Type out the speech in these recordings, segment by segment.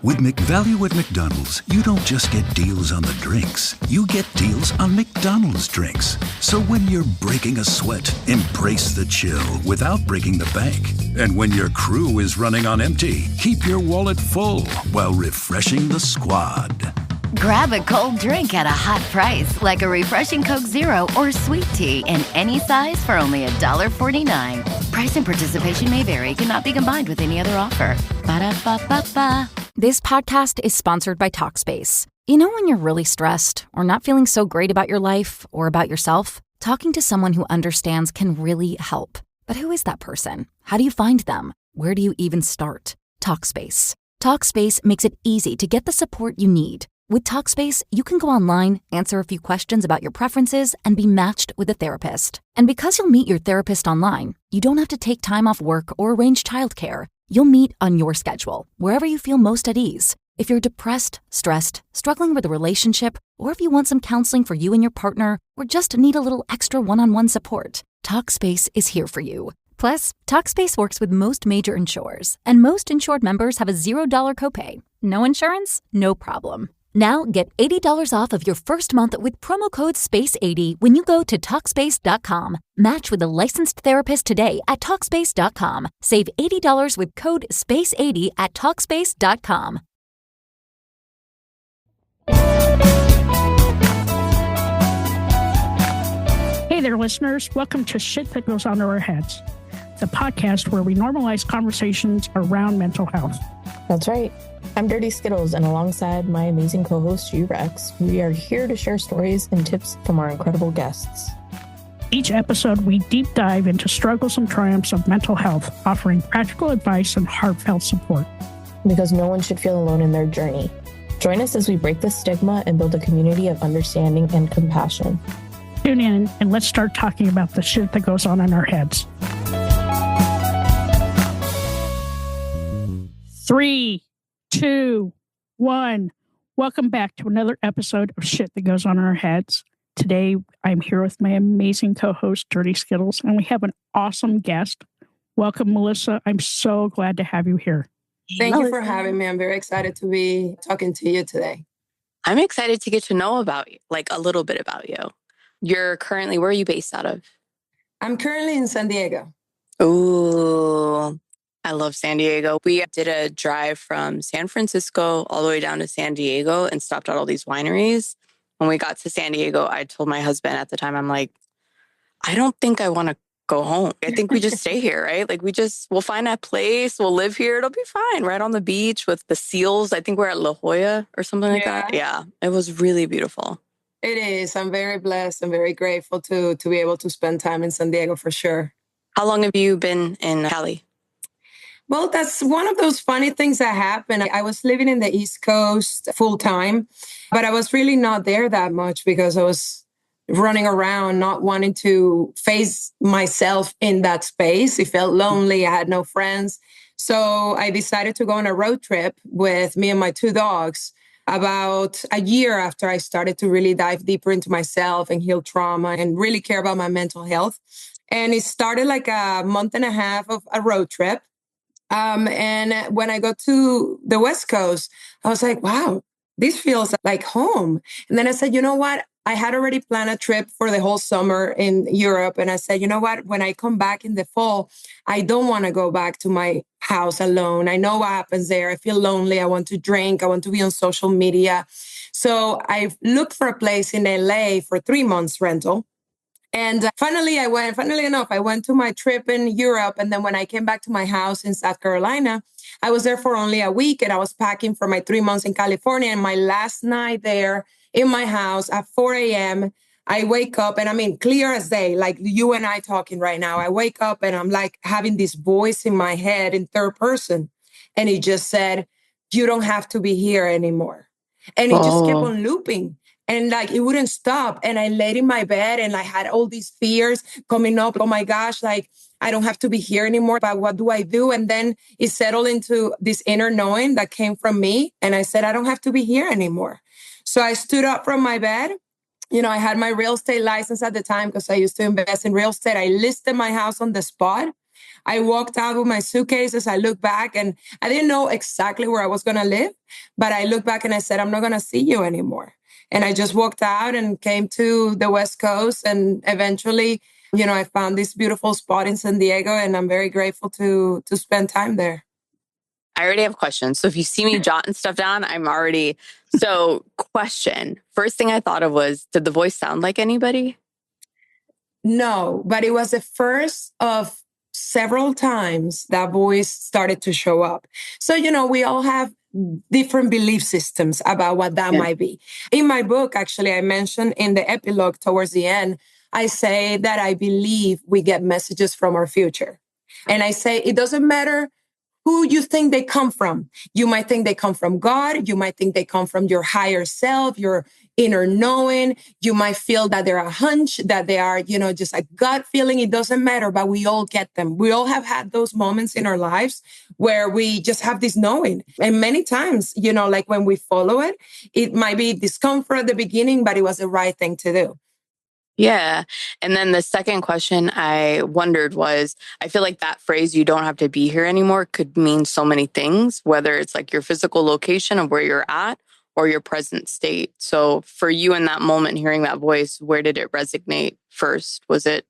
With McValue at McDonald's, you don't just get deals on the drinks. You get deals on McDonald's drinks. So when you're breaking a sweat, embrace the chill without breaking the bank. And when your crew is running on empty, keep your wallet full while refreshing the squad. Grab a cold drink at a hot price, like a refreshing Coke Zero or sweet tea in any size for only $1.49. Price and participation may vary. Cannot be combined with any other offer. Ba-da-ba-ba-ba. This podcast is sponsored by Talkspace. You know when you're really stressed or not feeling so great about your life or about yourself? Talking to someone who understands can really help. But who is that person? How do you find them? Where do you even start? Talkspace. Talkspace makes it easy to get the support you need. With Talkspace, you can go online, answer a few questions about your preferences, and be matched with a therapist. And because you'll meet your therapist online, you don't have to take time off work or arrange childcare. You'll meet on your schedule, wherever you feel most at ease. If you're depressed, stressed, struggling with a relationship, or if you want some counseling for you and your partner, or just need a little extra one-on-one support, Talkspace is here for you. Plus, Talkspace works with most major insurers, and most insured members have a $0 copay. No insurance? No problem. Now get $80 off of your first month with promo code SPACE80 when you go to Talkspace.com. Match with a licensed therapist today at Talkspace.com. Save $80 with code SPACE80 at Talkspace.com. Hey there, listeners. Welcome to Shit That Goes On to Our Heads, the podcast where we normalize conversations around mental health. That's right. I'm Dirty Skittles, and alongside my amazing co-host, G-Rex, we are here to share stories and tips from our incredible guests. Each episode, we deep dive into struggles and triumphs of mental health, offering practical advice and heartfelt support. Because no one should feel alone in their journey. Join us as we break the stigma and build a community of understanding and compassion. Tune in and let's start talking about the shit that goes on in our heads. 3, 2, 1. Welcome back to another episode of Shit That Goes On in Our Heads. Today, I'm here with my amazing co-host, Dirty Skittles, and we have an awesome guest. Welcome, Melissa. I'm so glad to have you here. Thank you for having me. I'm very excited to be talking to you today. I'm excited to get to know about you, like a little bit about you. Where are you based out of? I'm currently in San Diego. Ooh, I love San Diego. We did a drive from San Francisco all the way down to San Diego and stopped at all these wineries. When we got to San Diego, I told my husband at the time, I'm like, I don't think I want to go home. I think we just stay here, right? Like we'll find that place. We'll live here. It'll be fine. Right on the beach with the seals. I think we're at La Jolla or something like that. Yeah, it was really beautiful. It is. I'm very blessed. I'm very grateful to be able to spend time in San Diego for sure. How long have you been in Cali? Well, that's one of those funny things that happened. I was living in the East Coast full time, but I was really not there that much because I was running around, not wanting to face myself in that space. It felt lonely. I had no friends. So I decided to go on a road trip with me and my 2 dogs about a year after I started to really dive deeper into myself and heal trauma and really care about my mental health. And it started like a month and a half of a road trip. And when I got to the West Coast, I was like, wow, this feels like home. And then I said, you know what? I had already planned a trip for the whole summer in Europe. And I said, you know what? When I come back in the fall, I don't want to go back to my house alone. I know what happens there. I feel lonely. I want to drink. I want to be on social media. So I looked for a place in LA for 3 months rental. And funnily enough, I went to my trip in Europe. And then when I came back to my house in South Carolina, I was there for only a week and I was packing for my 3 months in California. And my last night there in my house at 4 a.m., I wake up and I mean, clear as day, like you and I talking right now. I wake up and I'm like having this voice in my head in third person. And it just said, you don't have to be here anymore. And it just kept on looping. And like, it wouldn't stop. And I laid in my bed and I had all these fears coming up. Oh my gosh, like, I don't have to be here anymore, but what do I do? And then it settled into this inner knowing that came from me. And I said, I don't have to be here anymore. So I stood up from my bed. You know, I had my real estate license at the time because I used to invest in real estate. I listed my house on the spot. I walked out with my suitcases. I looked back and I didn't know exactly where I was going to live, but I looked back and I said, I'm not going to see you anymore. And I just walked out and came to the West Coast. And eventually, I found this beautiful spot in San Diego, and I'm very grateful to spend time there. I already have questions. So if you see me jotting stuff down, I'm already... So question. First thing I thought of was, did the voice sound like anybody? No, but it was the first of several times that voice started to show up. So, we all have different belief systems about what that might be. In my book, actually, I mentioned in the epilogue towards the end, I say that I believe we get messages from our future. And I say it doesn't matter who you think they come from. You might think they come from God. You might think they come from your higher self, your inner knowing. You might feel that they're a hunch, that they are, just a gut feeling. It doesn't matter, but we all get them. We all have had those moments in our lives where we just have this knowing. And many times, like when we follow it, it might be discomfort at the beginning, but it was the right thing to do. Yeah. And then the second question I wondered was, I feel like that phrase, you don't have to be here anymore, could mean so many things, whether it's like your physical location of where you're at or your present state. So for you in that moment, hearing that voice, where did it resonate first? Was it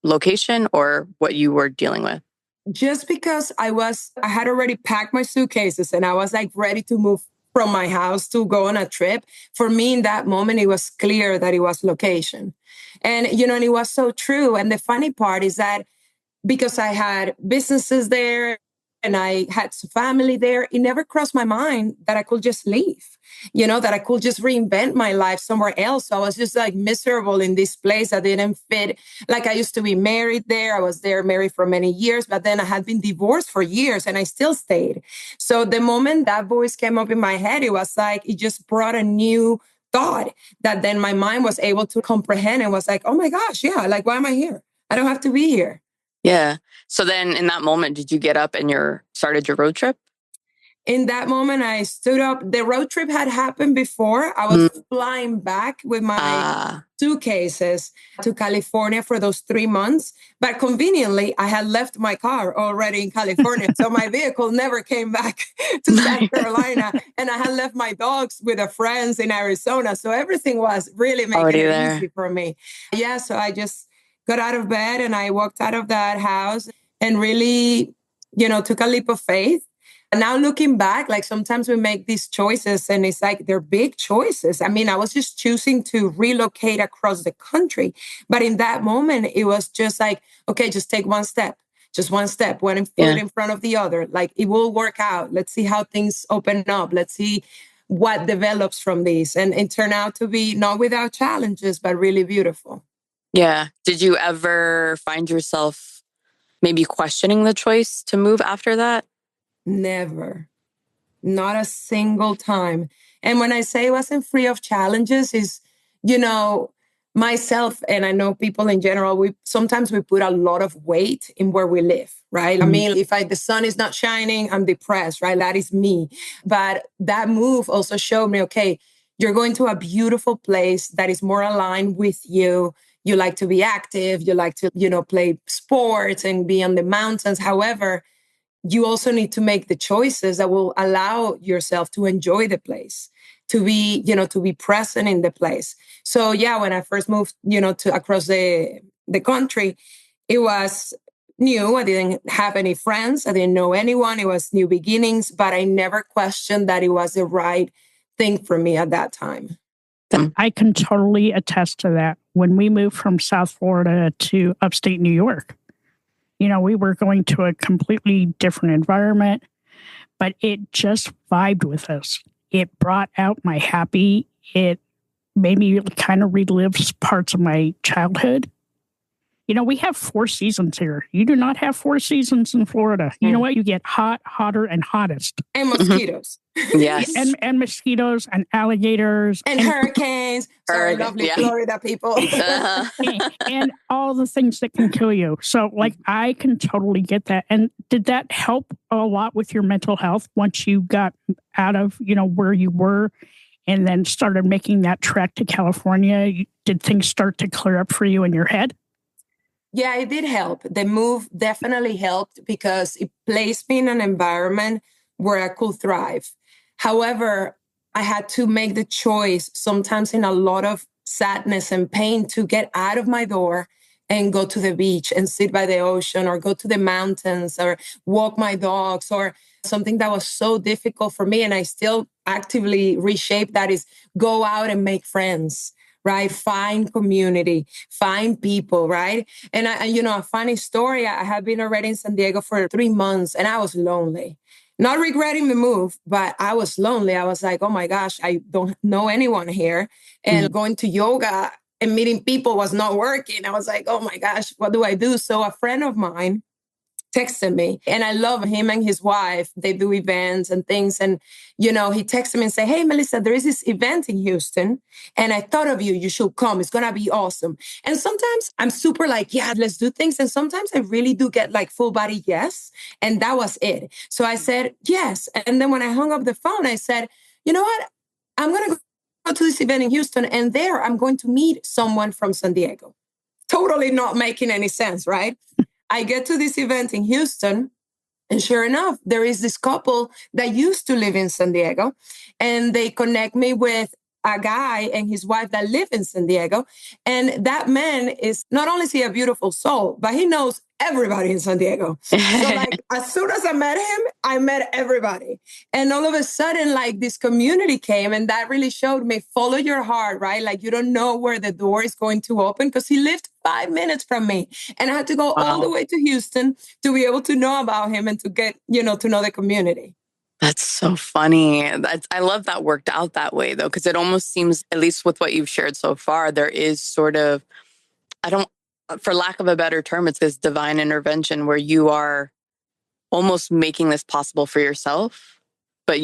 location or what you were dealing with? Just because I had already packed my suitcases and I was like ready to move from my house to go on a trip. For me in that moment, it was clear that it was location. And, and it was so true. And the funny part is that because I had businesses there and I had family there, it never crossed my mind that I could just leave, that I could just reinvent my life somewhere else. So I was just like miserable in this place that didn't fit. Like I used to be married there. I was there married for many years, but then I had been divorced for years and I still stayed. So the moment that voice came up in my head, it was like, it just brought a new thought that then my mind was able to comprehend and was like, oh my gosh, yeah, like, why am I here? I don't have to be here. Yeah. So then in that moment, did you get up and started your road trip? In that moment, I stood up. The road trip had happened before. I was flying back with my suitcases to California for those 3 months. But conveniently, I had left my car already in California. So my vehicle never came back to South Carolina. And I had left my dogs with a friends in Arizona. So everything was really making it easy for me. Yeah, so I just got out of bed and I walked out of that house and really, took a leap of faith. And now looking back, like sometimes we make these choices and it's like they're big choices. I mean, I was just choosing to relocate across the country. But in that moment, it was just like, okay, just take one step, one foot in front of the other. Like it will work out. Let's see how things open up. Let's see what develops from this. And it turned out to be not without challenges, but really beautiful. Yeah. Did you ever find yourself maybe questioning the choice to move after that? Never. Not a single time. And when I say it wasn't free of challenges is, myself and I know people in general, we sometimes put a lot of weight in where we live, right? I mean, if the sun is not shining, I'm depressed, right? That is me. But that move also showed me, okay, you're going to a beautiful place that is more aligned with you. You like to be active. You like to, play sports and be on the mountains. However, you also need to make the choices that will allow yourself to enjoy the place, to be present in the place. So yeah, when I first moved, to across the country, it was new. I didn't have any friends. I didn't know anyone. It was new beginnings, but I never questioned that it was the right thing for me at that time. I can totally attest to that. When we moved from South Florida to upstate New York, we were going to a completely different environment, but it just vibed with us. It brought out my happy. It made me kind of relive parts of my childhood. We have 4 seasons here. You do not have 4 seasons in Florida. You know what? You get hot, hotter, and hottest. And mosquitoes. Yes. And mosquitoes and alligators. And hurricanes. Sorry, lovely Florida people. and all the things that can kill you. So, I can totally get that. And did that help a lot with your mental health once you got out of, where you were and then started making that trek to California? Did things start to clear up for you in your head? Yeah, it did help. The move definitely helped because it placed me in an environment where I could thrive. However, I had to make the choice, sometimes in a lot of sadness and pain, to get out of my door and go to the beach and sit by the ocean or go to the mountains or walk my dogs or something that was so difficult for me. And I still actively reshape that is go out and make friends, right? Find community, find people, right? And a funny story, I had been already in San Diego for 3 months and I was lonely. Not regretting the move, but I was lonely. I was like, oh my gosh, I don't know anyone here. And going to yoga and meeting people was not working. I was like, oh my gosh, what do I do? So a friend of mine texted me, and I love him and his wife. They do events and things. And, he texted me and said, hey, Melissa, there is this event in Houston and I thought of you. You should come. It's going to be awesome. And sometimes I'm super like, yeah, let's do things. And sometimes I really do get like full body yes. And that was it. So I said, yes. And then when I hung up the phone, I said, you know what? I'm going to go to this event in Houston and there I'm going to meet someone from San Diego. Totally not making any sense, right? I get to this event in Houston, and sure enough, there is this couple that used to live in San Diego, and they connect me with a guy and his wife that live in San Diego. And that man is not only is he a beautiful soul, but he knows everybody in San Diego. So like as soon as I met him, I met everybody. And all of a sudden, like this community came and that really showed me follow your heart, right? Like you don't know where the door is going to open because he lived 5 minutes from me. And I had to go all the way to Houston to be able to know about him and to get, to know the community. That's so funny. I love that worked out that way, though, because it almost seems, at least with what you've shared so far, there is sort of, for lack of a better term, it's this divine intervention where you are almost making this possible for yourself. But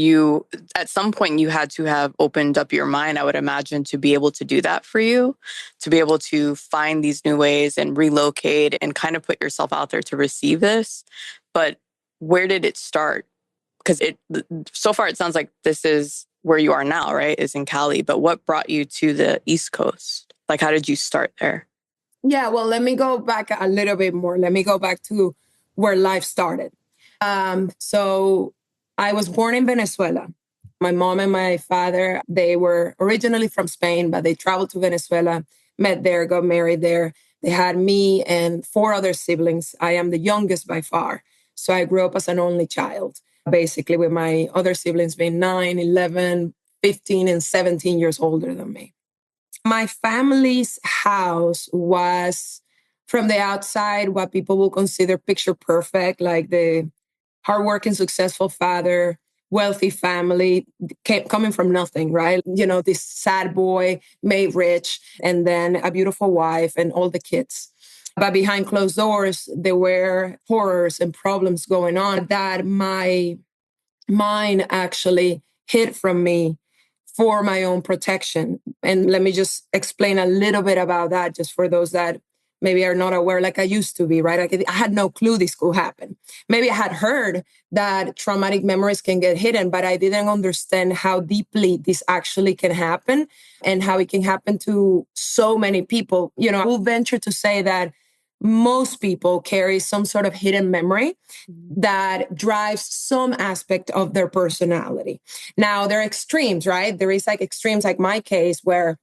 at some point, you had to have opened up your mind, I would imagine, to be able to do that for you, to be able to find these new ways and relocate and kind of put yourself out there to receive this. But where did it start? Because so far it sounds like this is where you are now, right? Is in Cali. But what brought you to the East Coast? Like, how did you start there? Yeah, well, let me go back a little bit more. Let me go back to where life started. So I was born in Venezuela. My mom and my father, they were originally from Spain, but they traveled to Venezuela, met there, got married there. They had me and 4 other siblings. I am the youngest by far. So I grew up as an only child, basically with my other siblings being 9, 11, 15, and 17 years older than me. My family's house was, from the outside, what people will consider picture perfect, like the hardworking, successful father, wealthy family, coming from nothing, right? This sad boy made rich, and then a beautiful wife and all the kids. But behind closed doors, there were horrors and problems going on that my mind actually hid from me for my own protection. And let me just explain a little bit about that, just for those that maybe are not aware, like I used to be, right? Like I had no clue this could happen. Maybe I had heard that traumatic memories can get hidden, but I didn't understand how deeply this actually can happen and how it can happen to so many people. I will venture to say that most people carry some sort of hidden memory that drives some aspect of their personality. Now, there are extremes, right? There is like extremes, like my case, where,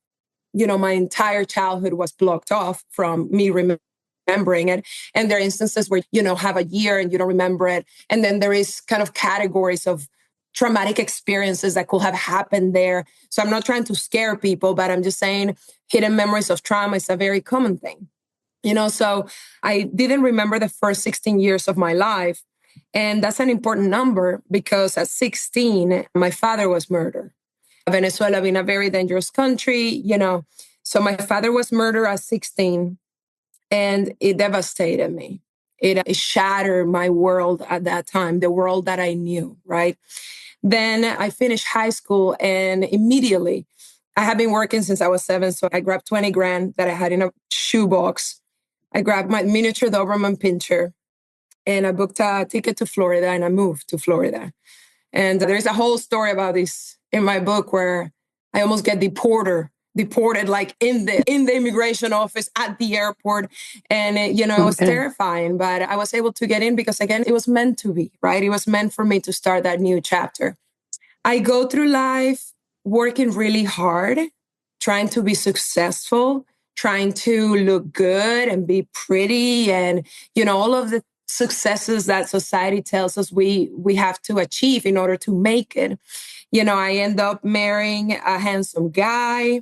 my entire childhood was blocked off from me remembering it. And there are instances where, have a year and you don't remember it. And then there is kind of categories of traumatic experiences that could have happened there. So I'm not trying to scare people, but I'm just saying hidden memories of trauma is a very common thing. So I didn't remember the first 16 years of my life. And that's an important number because at 16, my father was murdered. Venezuela being a very dangerous country, So my father was murdered at 16 and it devastated me. It shattered my world at that time, the world that I knew, right? Then I finished high school and immediately I had been working since I was 7. So I grabbed 20 grand that I had in a shoebox. I grabbed my miniature Doberman Pinscher and I booked a ticket to Florida and I moved to Florida. And there's a whole story about this in my book where I almost get deported deported, like in the immigration office at the airport. And it was terrifying, but I was able to get in because, again, it was meant to be, right? It was meant for me to start that new chapter. I go through life working really hard, trying to be successful, trying to look good and be pretty, and all of the successes that society tells us we have to achieve in order to make it. I end up marrying a handsome guy.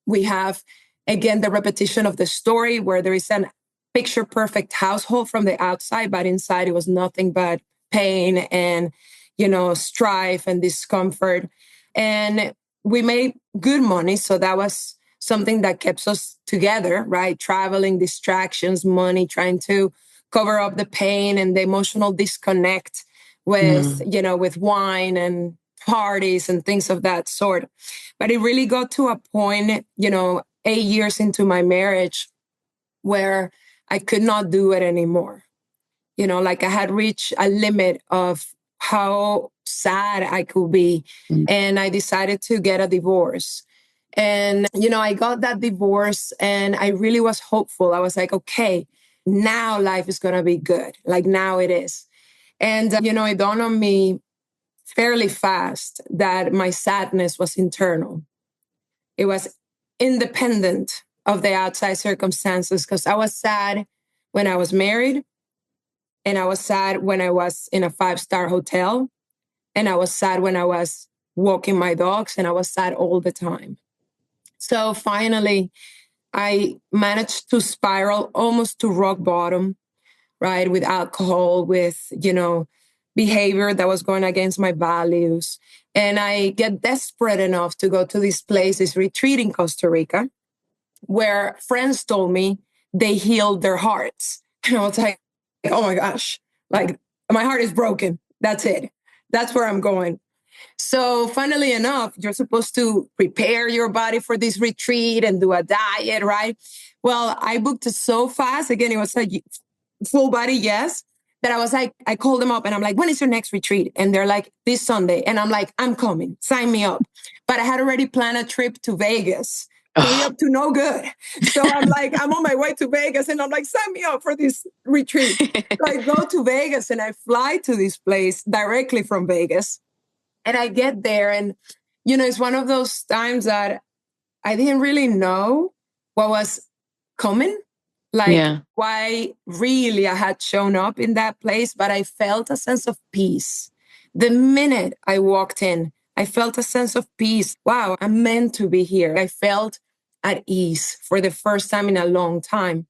We have, again, the repetition of the story where there is a picture perfect household from the outside, but inside it was nothing but pain and, strife and discomfort. And we made good money. So that was something that kept us together, right? Traveling, distractions, money, trying to cover up the pain and the emotional disconnect with, with wine and parties and things of that sort. But it really got to a point, 8 years into my marriage where I could not do it anymore. Like I had reached a limit of how sad I could be. And I decided to get a divorce. And, I got that divorce and I really was hopeful. I was like, okay, now life is going to be good. Like now it is. And, it dawned on me fairly fast that my sadness was internal. It was independent of the outside circumstances, because I was sad when I was married, and I was sad when I was in a 5-star hotel, and I was sad when I was walking my dogs, and I was sad all the time. So finally, I managed to spiral almost to rock bottom, right? With alcohol, with, behavior that was going against my values. And I get desperate enough to go to this place, this retreat in Costa Rica, where friends told me they healed their hearts. And I was like, oh my gosh, like my heart is broken. That's it. That's where I'm going. So funnily enough, you're supposed to prepare your body for this retreat and do a diet, right? Well, I booked it so fast. Again, it was like full body yes, that I was like, I called them up and I'm like, when is your next retreat? And they're like, this Sunday. And I'm like, I'm coming, sign me up. But I had already planned a trip to Vegas, up to no good. So I'm like, I'm on my way to Vegas and I'm like, sign me up for this retreat. So I go to Vegas and I fly to this place directly from Vegas. And I get there and, it's one of those times that I didn't really know what was coming. Like why really I had shown up in that place, but I felt a sense of peace. The minute I walked in, I felt a sense of peace. Wow, I'm meant to be here. I felt at ease for the first time in a long time.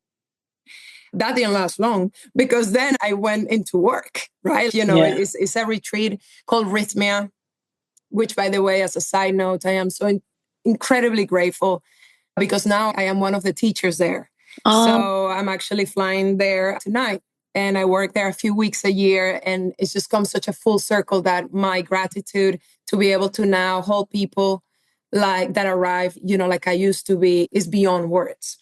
That didn't last long because then I went into work, right? It's a retreat called Rythmia, which, by the way, as a side note, I am so incredibly grateful because now I am one of the teachers there. So I'm actually flying there tonight and I work there a few weeks a year. And it's just come such a full circle that my gratitude to be able to now hold people like that arrive, like I used to be, is beyond words.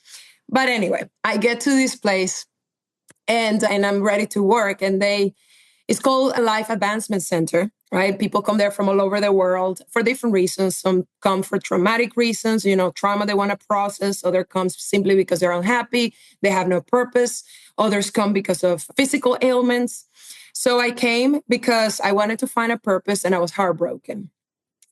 But anyway, I get to this place and I'm ready to work. And it's called a Life Advancement Center, right? People come there from all over the world for different reasons. Some come for traumatic reasons, trauma they want to process. Others come simply because they're unhappy. They have no purpose. Others come because of physical ailments. So I came because I wanted to find a purpose and I was heartbroken.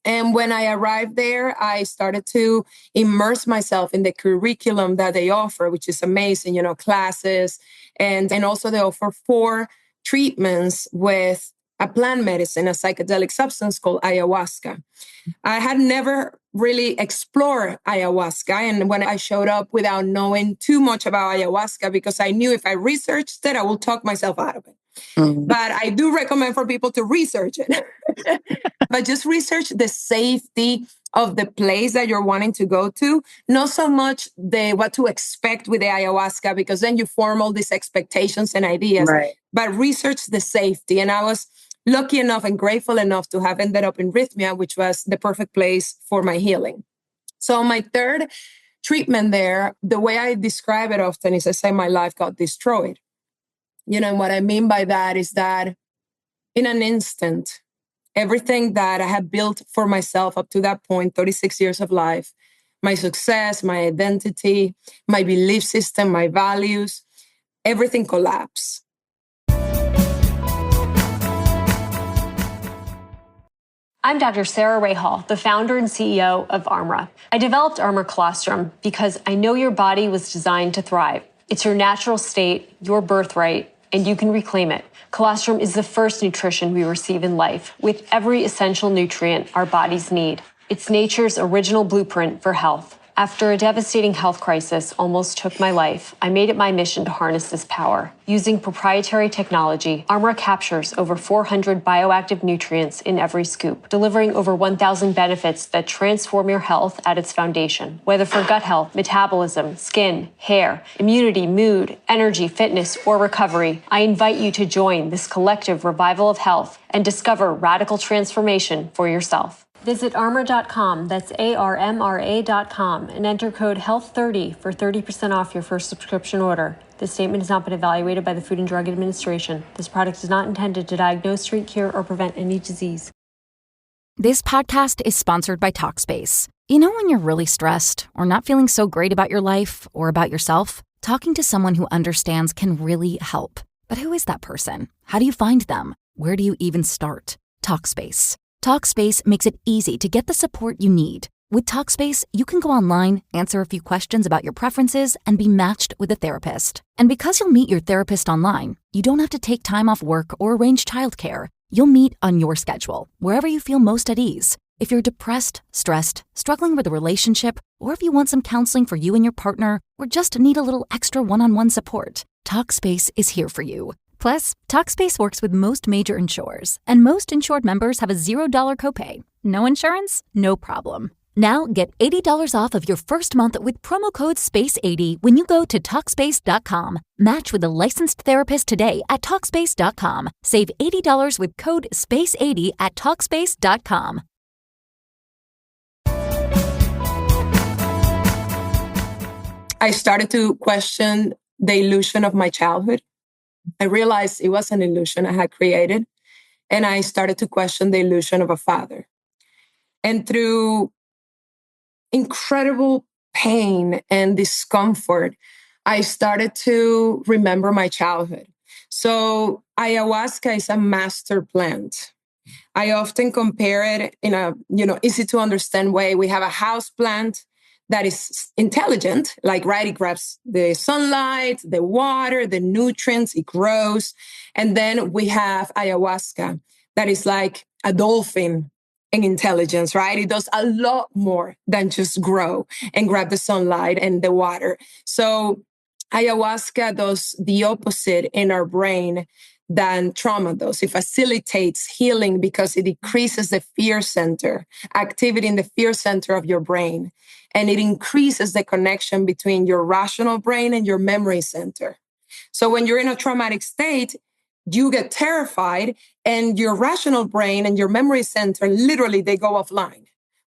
And when I arrived there, I started to immerse myself in the curriculum that they offer, which is amazing, classes. And also they offer 4 treatments with a plant medicine, a psychedelic substance called ayahuasca. I had never really explored ayahuasca. And when I showed up without knowing too much about ayahuasca, because I knew if I researched it, I would talk myself out of it. But I do recommend for people to research it. But just research the safety of the place that you're wanting to go to. Not so much what to expect with the ayahuasca, because then you form all these expectations and ideas. Right. But research the safety. And I was lucky enough and grateful enough to have ended up in Rythmia, which was the perfect place for my healing. So my 3rd treatment there, the way I describe it often is I say my life got destroyed. And what I mean by that is that in an instant, everything that I had built for myself up to that point, 36 years of life, my success, my identity, my belief system, my values, everything collapsed. I'm Dr. Sarah Rahal, the founder and CEO of Armra. I developed Armra Colostrum because I know your body was designed to thrive. It's your natural state, your birthright, and you can reclaim it. Colostrum is the first nutrition we receive in life, with every essential nutrient our bodies need. It's nature's original blueprint for health. After a devastating health crisis almost took my life, I made it my mission to harness this power. Using proprietary technology, Armra captures over 400 bioactive nutrients in every scoop, delivering over 1,000 benefits that transform your health at its foundation. Whether for gut health, metabolism, skin, hair, immunity, mood, energy, fitness, or recovery, I invite you to join this collective revival of health and discover radical transformation for yourself. Visit armra.com, that's ARMRA.com, and enter code HEALTH30 for 30% off your first subscription order. This statement has not been evaluated by the Food and Drug Administration. This product is not intended to diagnose, treat, cure, or prevent any disease. This podcast is sponsored by Talkspace. You know when you're really stressed or not feeling so great about your life or about yourself? Talking to someone who understands can really help. But who is that person? How do you find them? Where do you even start? Talkspace. Talkspace makes it easy to get the support you need. With Talkspace, you can go online, answer a few questions about your preferences, and be matched with a therapist. And because you'll meet your therapist online, you don't have to take time off work or arrange childcare. You'll meet on your schedule, wherever you feel most at ease. If you're depressed, stressed, struggling with a relationship, or if you want some counseling for you and your partner, or just need a little extra one-on-one support, Talkspace is here for you. Plus, Talkspace works with most major insurers, and most insured members have a $0 copay. No insurance? No problem. Now get $80 off of your first month with promo code SPACE80 when you go to Talkspace.com. Match with a licensed therapist today at Talkspace.com. Save $80 with code SPACE80 at Talkspace.com. I started to question the illusion of my childhood. I realized it was an illusion I had created, and I started to question the illusion of a father. And through incredible pain and discomfort, I started to remember my childhood. So ayahuasca is a master plant. I often compare it in a, easy to understand way. We have a house plant that is intelligent, like, right, it grabs the sunlight, the water, the nutrients, it grows. And then we have ayahuasca that is like a dolphin in intelligence, right? It does a lot more than just grow and grab the sunlight and the water. So ayahuasca does the opposite in our brain than trauma does. It facilitates healing because it decreases the fear center, activity in the fear center of your brain. And it increases the connection between your rational brain and your memory center. So when you're in a traumatic state, you get terrified and your rational brain and your memory center, literally, they go offline.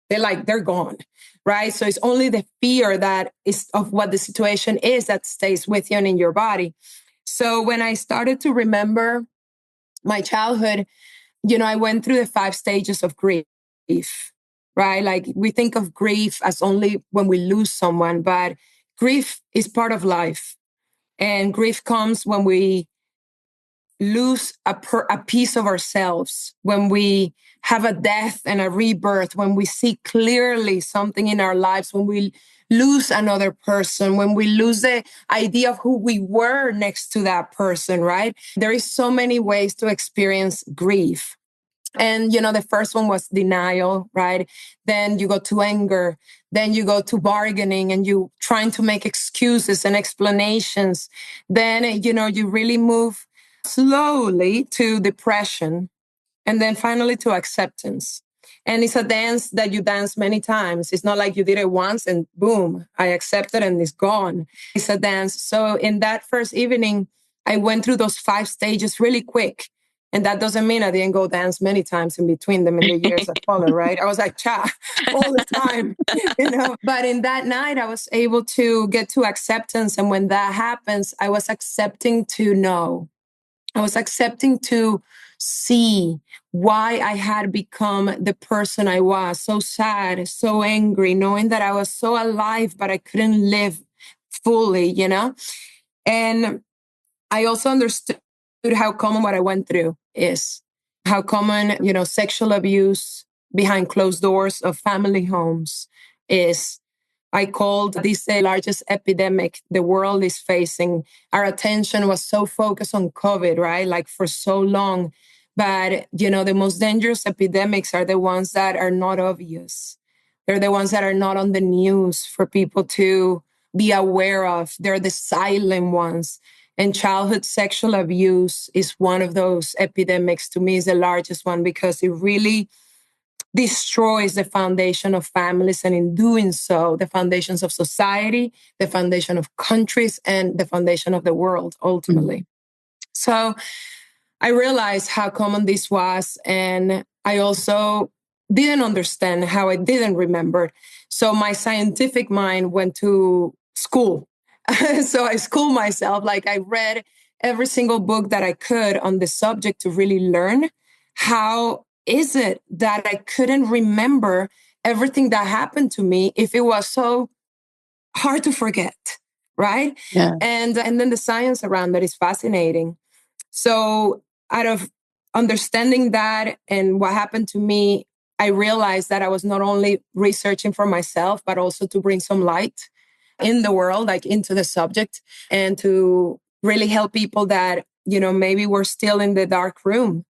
They're gone, right? So it's only the fear that is of what the situation is that stays with you and in your body. So when I started to remember my childhood, I went through the 5 stages of grief, right? Like, we think of grief as only when we lose someone, but grief is part of life. And grief comes when we lose a piece of ourselves, when we have a death and a rebirth, when we see clearly something in our lives, when we lose another person, when we lose the idea of who we were next to that person, right? There is so many ways to experience grief. And, the first one was denial, right? Then you go to anger. Then you go to bargaining and you trying to make excuses and explanations. Then, you really move slowly to depression, and then finally to acceptance. And it's a dance that you dance many times. It's not like you did it once and boom, I accepted and it's gone. It's a dance. So in that first evening, I went through those 5 stages really quick. And that doesn't mean I didn't go dance many times in between them in the years that followed, right? I was like, all the time, But in that night, I was able to get to acceptance. And when that happens, I was accepting to know. I was accepting to see why I had become the person I was, so sad, so angry, knowing that I was so alive, but I couldn't live fully, you know? And I also understood how common what I went through is, how common, sexual abuse behind closed doors of family homes is. I called this the largest epidemic the world is facing. Our attention was so focused on COVID, right? Like for so long. But, the most dangerous epidemics are the ones that are not obvious. They're the ones that are not on the news for people to be aware of. They're the silent ones. And childhood sexual abuse is one of those epidemics. To me, is the largest one because it really destroys the foundation of families. And in doing so, the foundations of society, the foundation of countries, and the foundation of the world, ultimately. Mm-hmm. So I realized how common this was. And I also didn't understand how I didn't remember. So my scientific mind went to school. So I schooled myself. Like I read every single book that I could on the subject to really learn how is it that I couldn't remember everything that happened to me if it was so hard to forget, right? Yeah. And then the science around that is fascinating. So out of understanding that and what happened to me, I realized that I was not only researching for myself, but also to bring some light in the world, like into the subject, and to really help people that, maybe were still in the dark room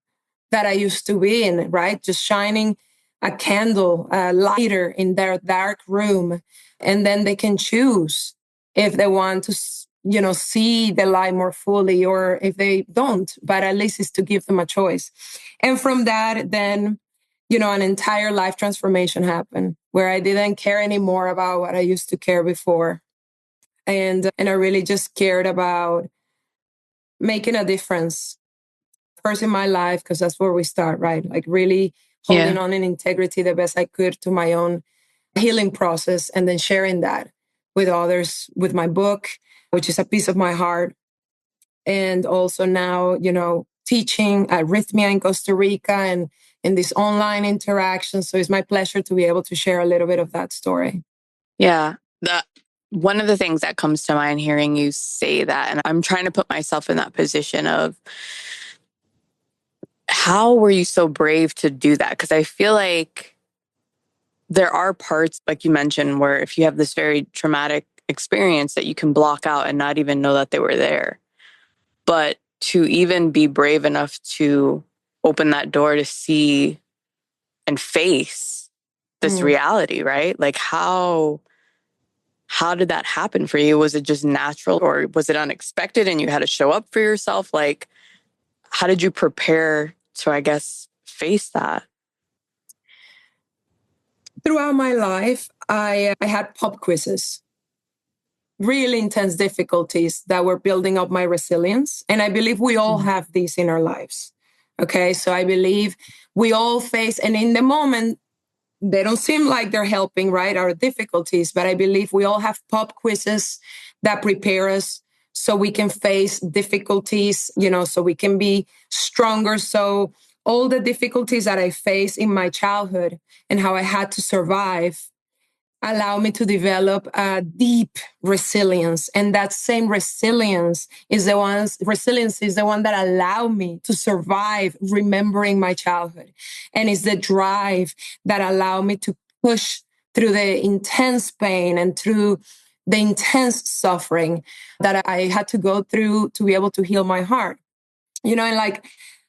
that I used to be in, right? Just shining a candle, a lighter in their dark room. And then they can choose if they want to, see the light more fully or if they don't, but at least it's to give them a choice. And from that, then, an entire life transformation happened where I didn't care anymore about what I used to care before. And I really just cared about making a difference first in my life, because that's where we start, right? Like really holding on in integrity the best I could to my own healing process, and then sharing that with others with my book, which is a piece of my heart. And also now, teaching at Rythmia in Costa Rica and in this online interaction. So it's my pleasure to be able to share a little bit of that story. Yeah. One of the things that comes to mind hearing you say that, and I'm trying to put myself in that position of how were you so brave to do that? Because I feel like there are parts, like you mentioned, where if you have this very traumatic experience that you can block out and not even know that they were there. But to even be brave enough to open that door to see and face this reality, right? Like how did that happen for you? Was it just natural or was it unexpected and you had to show up for yourself? Like, how did you prepare to, I guess, face that? Throughout my life, I had pop quizzes, really intense difficulties that were building up my resilience. And I believe we all have these in our lives. Okay. So I believe we all face, and in the moment, they don't seem like they're helping, right? Our difficulties, but I believe we all have pop quizzes that prepare us so we can face difficulties, so we can be stronger. So all the difficulties that I faced in my childhood and how I had to survive allow me to develop a deep resilience. And that same resilience is the one that allowed me to survive remembering my childhood. And it's the drive that allowed me to push through the intense pain and through the intense suffering that I had to go through to be able to heal my heart. And like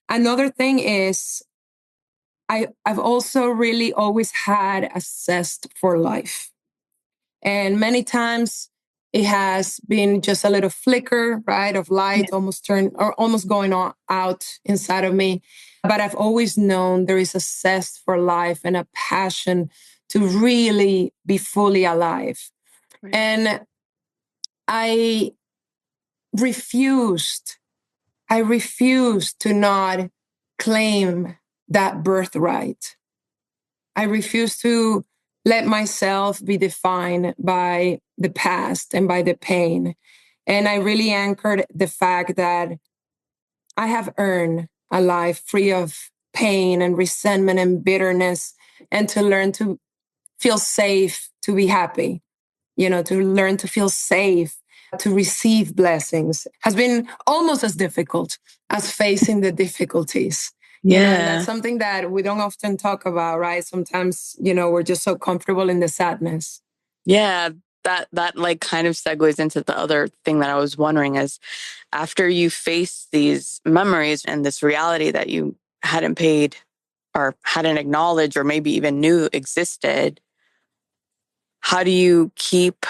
another thing is I've also really always had a zest for life. And many times it has been just a little flicker, right, of light, almost going on out inside of me. But I've always known there is a zest for life and a passion to really be fully alive. Right. And I refused to not claim that birthright. I refuse to let myself be defined by the past and by the pain. And I really anchored the fact that I have earned a life free of pain and resentment and bitterness, and to learn to feel safe, to be happy, to learn to feel safe, to receive blessings has been almost as difficult as facing the difficulties. And that's something that we don't often talk about, right? Sometimes, we're just so comfortable in the sadness. Yeah, that like kind of segues into the other thing that I was wondering is after you face these memories and this reality that you hadn't paid or hadn't acknowledged or maybe even knew existed, how do you keep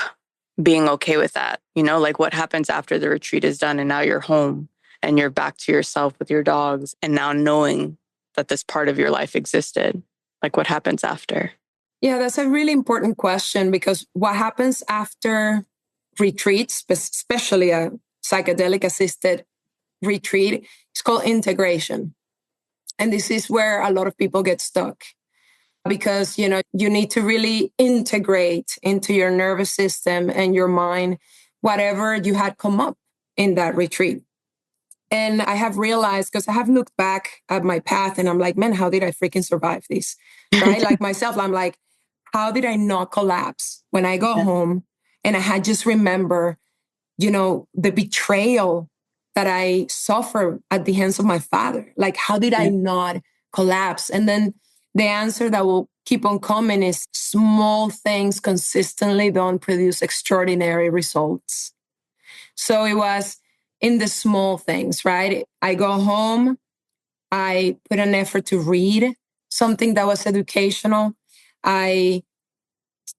being okay with that? Like what happens after the retreat is done and now you're home and you're back to yourself with your dogs and now knowing that this part of your life existed? Like what happens after? Yeah, that's a really important question, because what happens after retreats, especially a psychedelic assisted retreat, is called integration. And this is where a lot of people get stuck, because, you need to really integrate into your nervous system and your mind whatever you had come up in that retreat. And I have realized, because I have looked back at my path and I'm like, man, how did I freaking survive this? Right? Like myself, I'm like, how did I not collapse when I go home and I had just remember, the betrayal that I suffered at the hands of my father? Like, how did I not collapse? And then the answer that will keep on coming is small things consistently don't produce extraordinary results. So it was in the small things, right? I go home, I put an effort to read something that was educational. I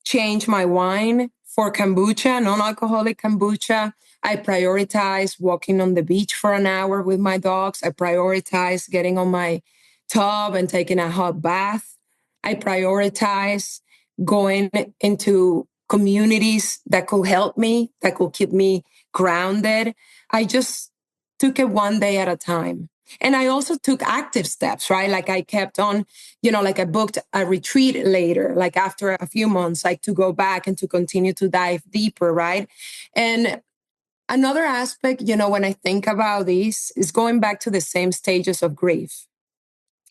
change my wine for kombucha, non-alcoholic kombucha. I prioritize walking on the beach for an hour with my dogs. I prioritize getting on my tub and taking a hot bath. I prioritize going into communities that could help me, that could keep me grounded. I just took it one day at a time. And I also took active steps, right? Like I kept on, like I booked a retreat later, like after a few months, like to go back and to continue to dive deeper, right? And another aspect, when I think about this, is going back to the same stages of grief.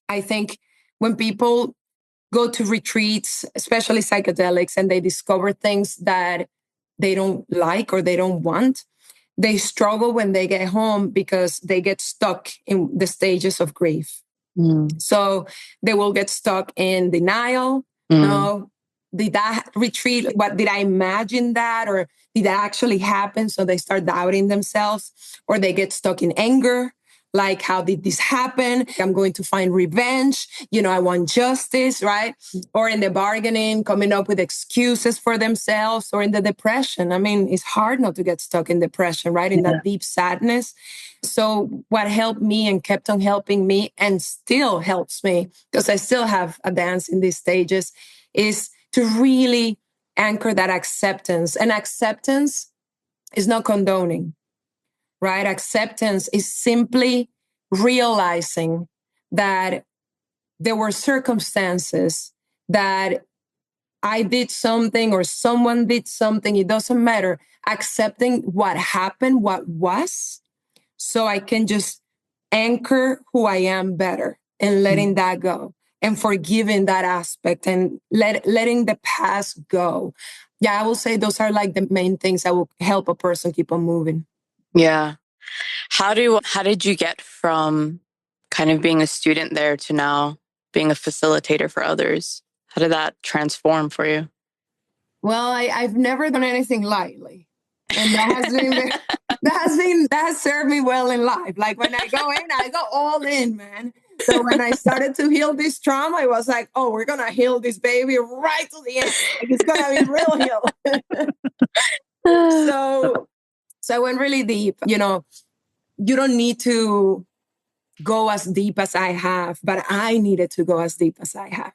I think when people go to retreats, especially psychedelics, and they discover things that they don't like or they don't want, they struggle when they get home because they get stuck in the stages of grief. So they will get stuck in denial. No, did that retreat? What did I imagine that? Or did that actually happen? So they start doubting themselves, or they get stuck in anger. Like, how did this happen? I'm going to find revenge. I want justice, right? Or in the bargaining, coming up with excuses for themselves, or in the depression. I mean, it's hard not to get stuck in depression, right? In that deep sadness. So what helped me and kept on helping me and still helps me, because I still have a dance in these stages, is to really anchor that acceptance. And acceptance is not condoning. Right? Acceptance is simply realizing that there were circumstances that I did something or someone did something. It doesn't matter. Accepting what happened, what was, so I can just anchor who I am better and letting that go and forgiving that aspect and letting the past go. Yeah, I will say those are like the main things that will help a person keep on moving. Yeah. How did you get from kind of being a student there to now being a facilitator for others? How did that transform for you? Well, I've never done anything lightly. And that has served me well in life. Like when I go in, I go all in, man. So when I started to heal this trauma, I was like, oh, we're going to heal this baby right to the end. Like it's going to be real heal. So I went really deep. You don't need to go as deep as I have, but I needed to go as deep as I have.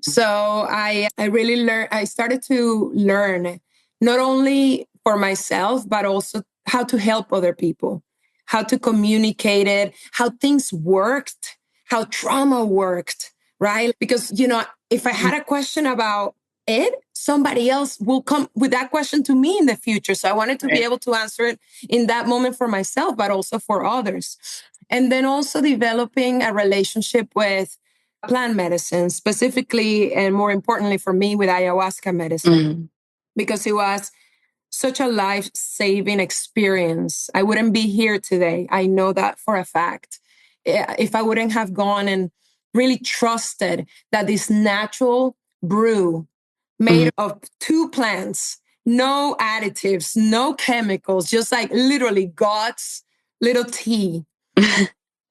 So I really I started to learn not only for myself, but also how to help other people, how to communicate it, how things worked, how trauma worked, right? Because, if I had a question about it, somebody else will come with that question to me in the future. So I wanted to be able to answer it in that moment for myself, but also for others. And then also developing a relationship with plant medicine, specifically and more importantly for me with ayahuasca medicine, because it was such a life-saving experience. I wouldn't be here today. I know that for a fact. If I wouldn't have gone and really trusted that this natural brew made of 2 plants, no additives, no chemicals, just like literally God's little tea,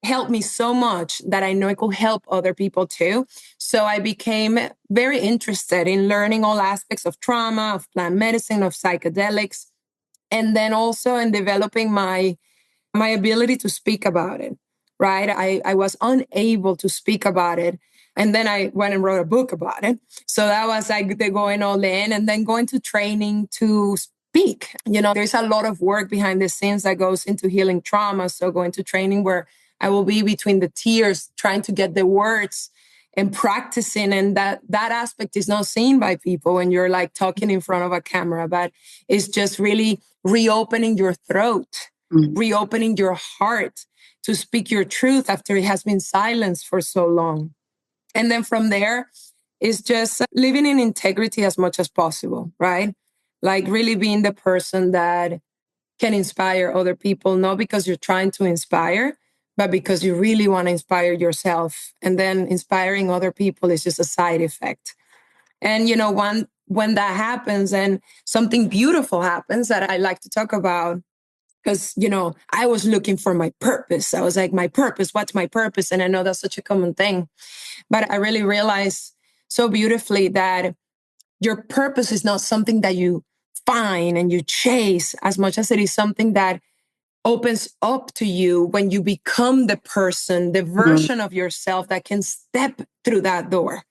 helped me so much that I know it could help other people too. So I became very interested in learning all aspects of trauma, of plant medicine, of psychedelics, and then also in developing my ability to speak about it, right? I was unable to speak about it. And then I went and wrote a book about it. So that was like the going all in and then going to training to speak. There's a lot of work behind the scenes that goes into healing trauma. So going to training where I will be between the tears, trying to get the words and practicing. And that aspect is not seen by people when you're like talking in front of a camera, but it's just really reopening your throat, reopening your heart to speak your truth after it has been silenced for so long. And then from there, it's just living in integrity as much as possible, right? Like really being the person that can inspire other people, not because you're trying to inspire, but because you really want to inspire yourself. And then inspiring other people is just a side effect. And, when that happens and something beautiful happens that I like to talk about, because, I was looking for my purpose. I was like, my purpose, what's my purpose? And I know that's such a common thing. But I really realized so beautifully that your purpose is not something that you find and you chase as much as it is something that opens up to you when you become the person, the version of yourself that can step through that door.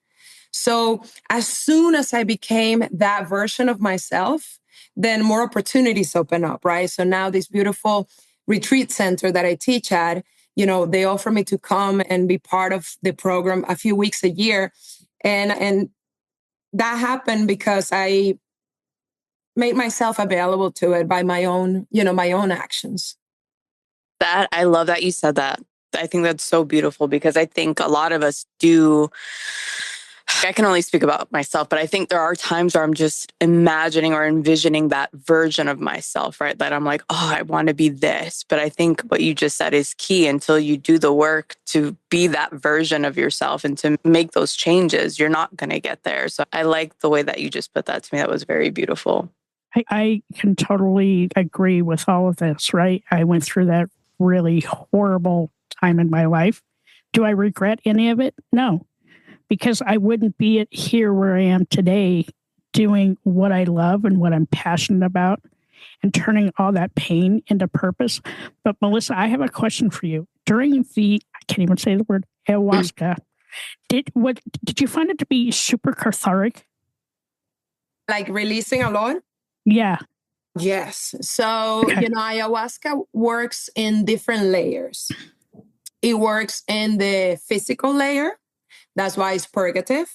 So as soon as I became that version of myself, then more opportunities open up, right? So now this beautiful retreat center that I teach at, they offer me to come and be part of the program a few weeks a year. And that happened because I made myself available to it by my own actions. I love that you said that. I think that's so beautiful because I think a lot of us do. I can only speak about myself, but I think there are times where I'm just imagining or envisioning that version of myself, right? That I'm like, oh, I want to be this. But I think what you just said is key. Until you do the work to be that version of yourself and to make those changes, you're not going to get there. So I like the way that you just put that to me. That was very beautiful. I can totally agree with all of this, right? I went through that really horrible time in my life. Do I regret any of it? No, because I wouldn't be here where I am today doing what I love and what I'm passionate about and turning all that pain into purpose. But Melissa, I have a question for you. During I can't even say the word, ayahuasca, did you find it to be super cathartic? Like releasing a lot? Yeah. Yes. So, ayahuasca works in different layers. It works in the physical layer. That's why it's purgative,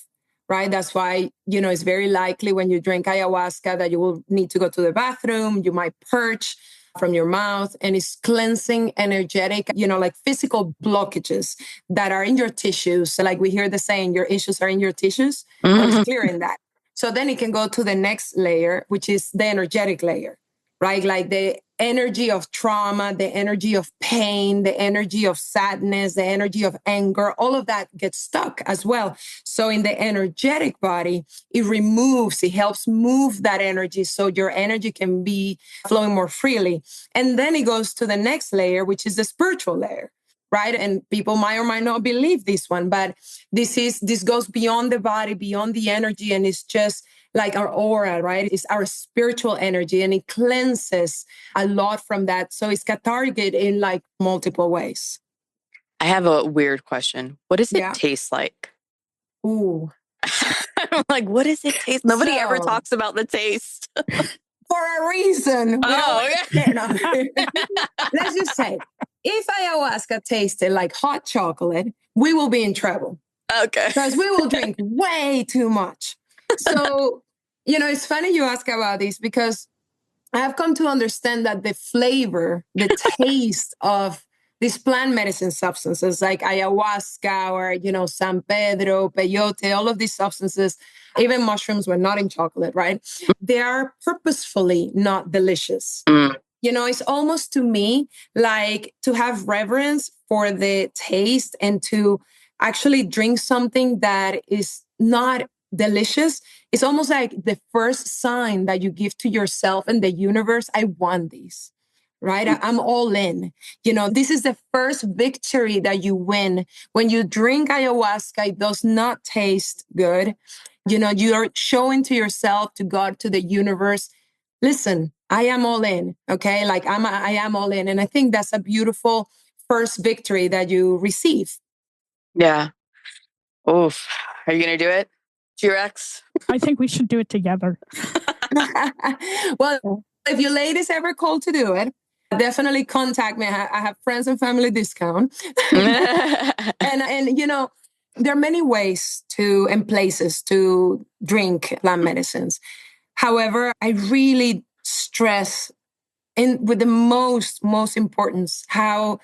right? That's why, it's very likely when you drink ayahuasca that you will need to go to the bathroom. You might purge from your mouth, and it's cleansing, energetic, like physical blockages that are in your tissues. So like we hear the saying, your issues are in your tissues. Well, it's clearing that. So then it can go to the next layer, which is the energetic layer, right? Like the energy of trauma, the energy of pain, the energy of sadness, the energy of anger, all of that gets stuck as well. So in the energetic body, it helps move that energy so your energy can be flowing more freely. And then it goes to the next layer, which is the spiritual layer. Right. And people might or might not believe this one, but this goes beyond the body, beyond the energy. And it's just like our aura, right? It's our spiritual energy, and it cleanses a lot from that. So it's cathartic in like multiple ways. I have a weird question. What does it taste like? Ooh. I'm like, what does it taste? Nobody ever talks about the taste. For a reason. Let's just say, if ayahuasca tasted like hot chocolate, we will be in trouble. Okay. Because we will drink way too much. So, it's funny you ask about this because I have come to understand that the flavor, the taste of these plant medicine substances like ayahuasca or, San Pedro, peyote, all of these substances, even mushrooms were not in chocolate, right? They are purposefully not delicious. It's almost to me like to have reverence for the taste and to actually drink something that is not delicious. It's almost like the first sign that you give to yourself and the universe, I want these, right? I'm all in. This is the first victory that you win. When you drink ayahuasca, it does not taste good. You're showing to yourself, to God, to the universe, listen, I am all in. Okay. Like I am all in. And I think that's a beautiful first victory that you receive. Yeah. Oof. Are you going to do it, G-Rex? I think we should do it together. Well, if you ladies ever call to do it, definitely contact me. I have friends and family discount. and there are many ways and places to drink plant medicines. However, I really stress with the most importance how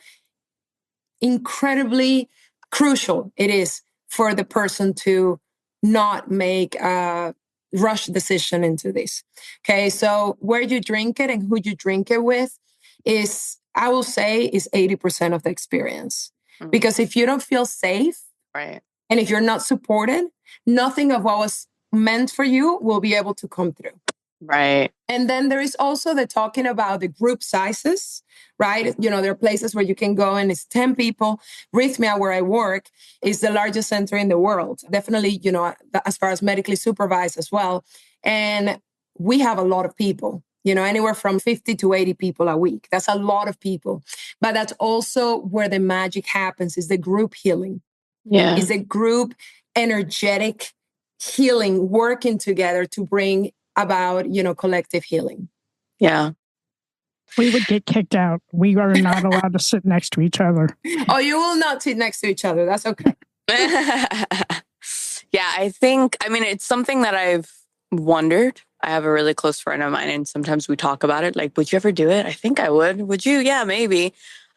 incredibly crucial it is for the person to not make a rush decision into this. Okay, so where you drink it and who you drink it with is, I will say, is 80% of the experience. Because if you don't feel safe, right, and if you're not supported, nothing of what was meant for you will be able to come through. Right. And then there is also the talking about the group sizes, right? There are places where you can go and it's 10 people. Rythmia, where I work, is the largest center in the world. Definitely, as far as medically supervised as well. And we have a lot of people, anywhere from 50 to 80 people a week. That's a lot of people. But that's also where the magic happens, is the group healing. Yeah. Is a group energetic healing, working together to bring about, collective healing. Yeah. We would get kicked out. We are not allowed to sit next to each other. Oh, you will not sit next to each other. That's okay. Yeah, I think, it's something that I've wondered. I have a really close friend of mine, and sometimes we talk about it. Like, would you ever do it? I think I would. Would you? Yeah, maybe.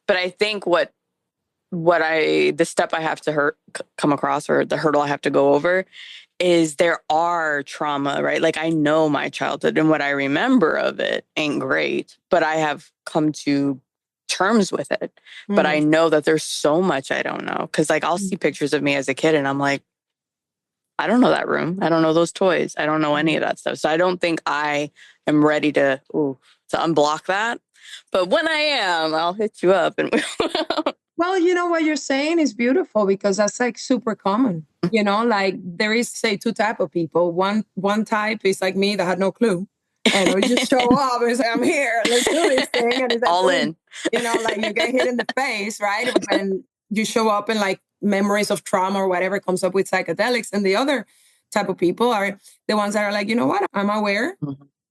But I think the step I have to come across, or the hurdle I have to go over, is there are trauma, right? Like, I know my childhood and what I remember of it ain't great, but I have come to terms with it. But I know that there's so much I don't know. Cause like, I'll see pictures of me as a kid and I'm like, I don't know that room. I don't know those toys. I don't know any of that stuff. So I don't think I am ready to unblock that. But when I am, I'll hit you up. And well, what you're saying is beautiful, because that's like super common. Like there is, say, two type of people. One type is like me that had no clue. And we just show up and say, I'm here, let's do this thing. And it's like, all in. Like you get hit in the face, right? When you show up and like memories of trauma or whatever comes up with psychedelics. And the other type of people are the ones that are like, you know what? I'm aware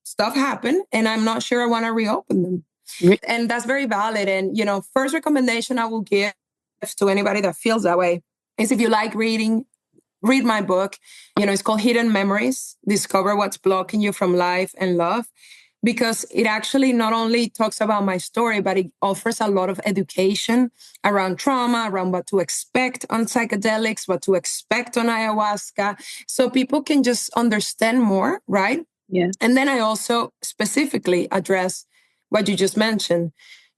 stuff happened and I'm not sure I want to reopen them. And that's very valid. And, first recommendation I will give to anybody that feels that way is, if you like reading, read my book. It's called Hidden Memories, Discover What's Blocking You from Life and Love, because it actually not only talks about my story, but it offers a lot of education around trauma, around what to expect on psychedelics, what to expect on ayahuasca, so people can just understand more, right? Yeah. And then I also specifically address what you just mentioned.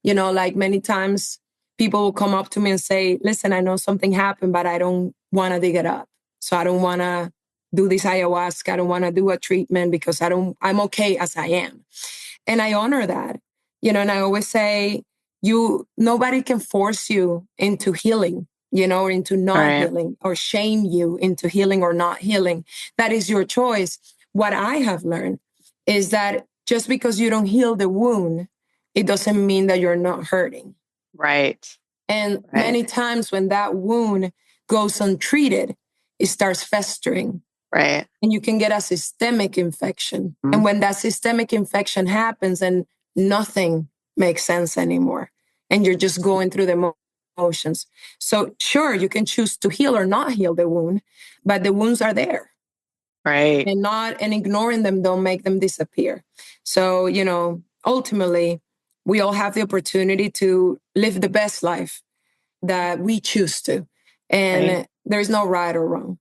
Like many times people will come up to me and say, listen, I know something happened, but I don't want to dig it up. So I don't want to do this ayahuasca. I don't want to do a treatment because I'm okay as I am. And I honor that, and I always say, nobody can force you into healing, or into not healing, or shame you into healing or not healing. That is your choice. What I have learned is that just because you don't heal the wound, it doesn't mean that you're not hurting. Right. And many times when that wound goes untreated, it starts festering. Right. And you can get a systemic infection. And when that systemic infection happens and nothing makes sense anymore, and you're just going through the motions. So sure, you can choose to heal or not heal the wound, but the wounds are there. Right. And ignoring them don't make them disappear. So, ultimately, we all have the opportunity to live the best life that we choose to. And there's no right or wrong.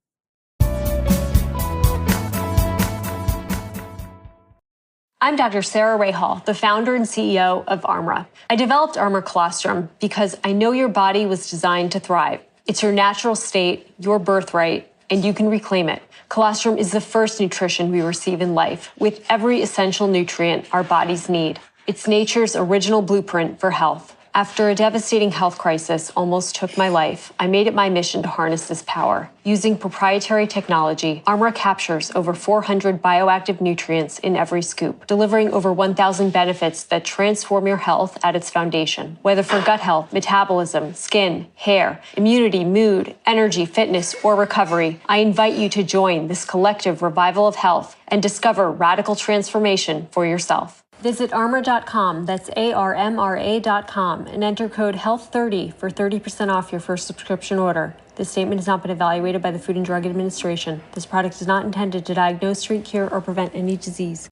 I'm Dr. Sarah Rahal, the founder and CEO of Armra. I developed Armra Colostrum because I know your body was designed to thrive. It's your natural state, your birthright, and you can reclaim it. Colostrum is the first nutrition we receive in life, with every essential nutrient our bodies need. It's nature's original blueprint for health. After a devastating health crisis almost took my life, I made it my mission to harness this power. Using proprietary technology, Armra captures over 400 bioactive nutrients in every scoop, delivering over 1,000 benefits that transform your health at its foundation. Whether for gut health, metabolism, skin, hair, immunity, mood, energy, fitness, or recovery, I invite you to join this collective revival of health and discover radical transformation for yourself. Visit armra.com, that's ARMRA.com, and enter code HEALTH30 for 30% off your first subscription order. This statement has not been evaluated by the Food and Drug Administration. This product is not intended to diagnose, treat, cure, or prevent any disease.